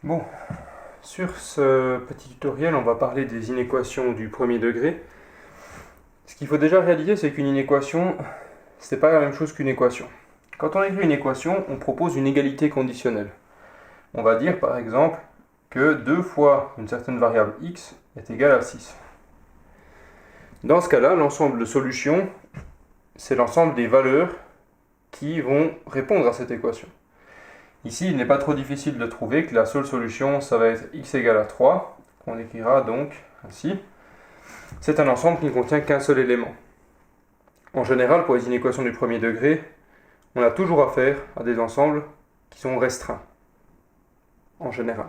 Bon, sur ce petit tutoriel, on va parler des inéquations du premier degré. Ce qu'il faut déjà réaliser, c'est qu'une inéquation, c'est pas la même chose qu'une équation. Quand on écrit une équation, on propose une égalité conditionnelle. On va dire par exemple que 2 fois une certaine variable x est égal à 6. Dans ce cas-là, l'ensemble de solutions, c'est l'ensemble des valeurs qui vont répondre à cette équation. Ici, il n'est pas trop difficile de trouver que la seule solution, ça va être x égale à 3, qu'on écrira donc ainsi. C'est un ensemble qui ne contient qu'un seul élément. En général, pour les inéquations du premier degré, on a toujours affaire à des ensembles qui sont restreints, en général.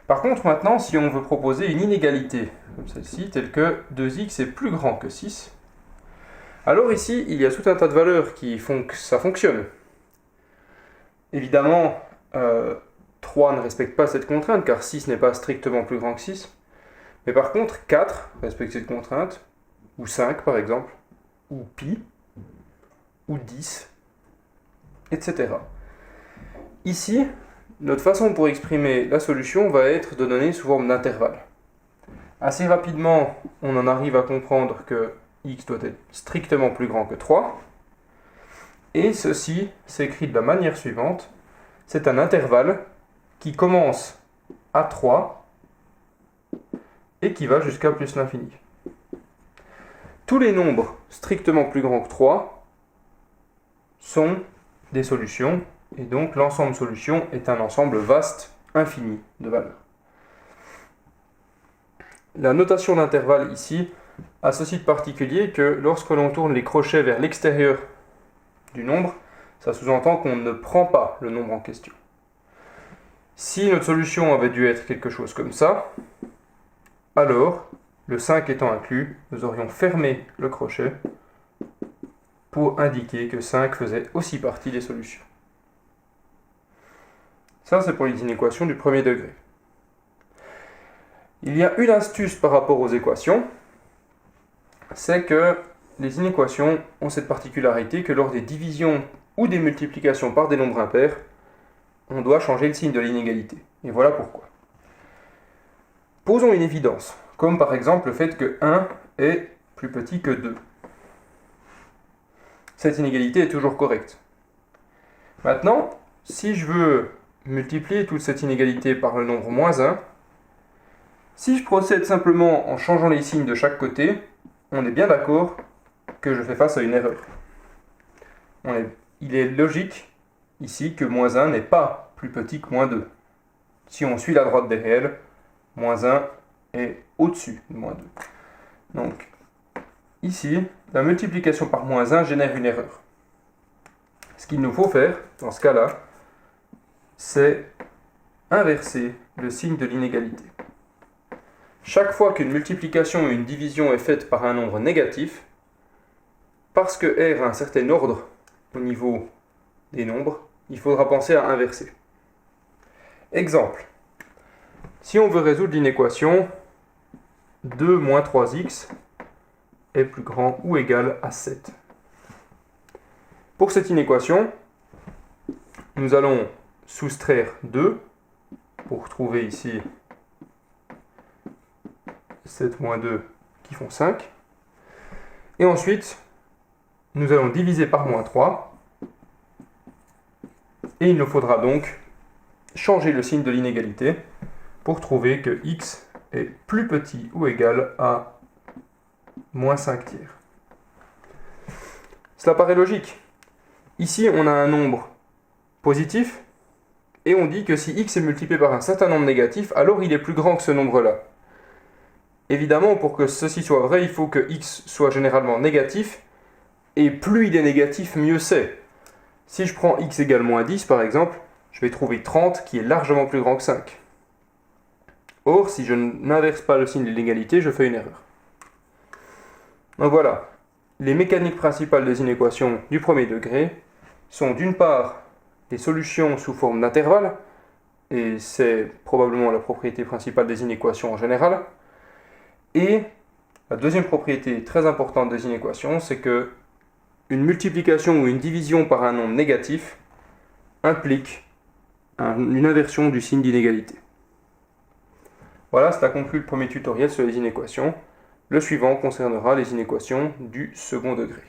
Par contre, maintenant, si on veut proposer une inégalité, comme celle-ci, telle que 2x est plus grand que 6, alors ici, il y a tout un tas de valeurs qui font que ça fonctionne. Évidemment, 3 ne respecte pas cette contrainte, car 6 n'est pas strictement plus grand que 6. Mais par contre, 4 respecte cette contrainte, ou 5 par exemple, ou pi, ou 10, etc. Ici, notre façon pour exprimer la solution va être de donner sous forme d'intervalle. Assez rapidement, on en arrive à comprendre que x doit être strictement plus grand que 3. Et ceci s'écrit de la manière suivante. C'est un intervalle qui commence à 3 et qui va jusqu'à plus l'infini. Tous les nombres strictement plus grands que 3 sont des solutions, et donc l'ensemble solution est un ensemble vaste, infini de valeurs. La notation d'intervalle ici a ceci de particulier que lorsque l'on tourne les crochets vers l'extérieur du nombre, ça sous-entend qu'on ne prend pas le nombre en question. Si notre solution avait dû être quelque chose comme ça, alors, le 5 étant inclus, nous aurions fermé le crochet pour indiquer que 5 faisait aussi partie des solutions. Ça, c'est pour les inéquations du premier degré. Il y a une astuce par rapport aux équations, c'est que les inéquations ont cette particularité que lors des divisions ou des multiplications par des nombres impairs, on doit changer le signe de l'inégalité. Et voilà pourquoi. Posons une évidence, comme par exemple le fait que 1 est plus petit que 2. Cette inégalité est toujours correcte. Maintenant, si je veux multiplier toute cette inégalité par le nombre moins 1, si je procède simplement en changeant les signes de chaque côté, on est bien d'accord que je fais face à une erreur. Il est logique ici que moins 1 n'est pas plus petit que moins 2. Si on suit la droite des réels, moins 1 est au-dessus de moins 2. Donc, ici, la multiplication par moins 1 génère une erreur. Ce qu'il nous faut faire, dans ce cas-là, c'est inverser le signe de l'inégalité. Chaque fois qu'une multiplication ou une division est faite par un nombre négatif, parce que R a un certain ordre au niveau des nombres, il faudra penser à inverser. Exemple. Si on veut résoudre l'inéquation 2 moins 3x est plus grand ou égal à 7. Pour cette inéquation, nous allons soustraire 2 pour trouver ici 7 moins 2 qui font 5. Et ensuite, nous allons diviser par moins 3. Et il nous faudra donc changer le signe de l'inégalité pour trouver que x est plus petit ou égal à moins 5 tiers. Cela paraît logique. Ici, on a un nombre positif, et on dit que si x est multiplié par un certain nombre négatif, alors il est plus grand que ce nombre-là. Évidemment, pour que ceci soit vrai, il faut que x soit généralement négatif, et plus il est négatif, mieux c'est. Si je prends x égale moins 10, par exemple, je vais trouver 30 qui est largement plus grand que 5. Or, si je n'inverse pas le signe de l'égalité, je fais une erreur. Donc voilà, les mécaniques principales des inéquations du premier degré sont d'une part les solutions sous forme d'intervalle, et c'est probablement la propriété principale des inéquations en général, et la deuxième propriété très importante des inéquations, c'est que une multiplication ou une division par un nombre négatif implique une inversion du signe d'inégalité. Voilà, ça conclut le premier tutoriel sur les inéquations. Le suivant concernera les inéquations du second degré.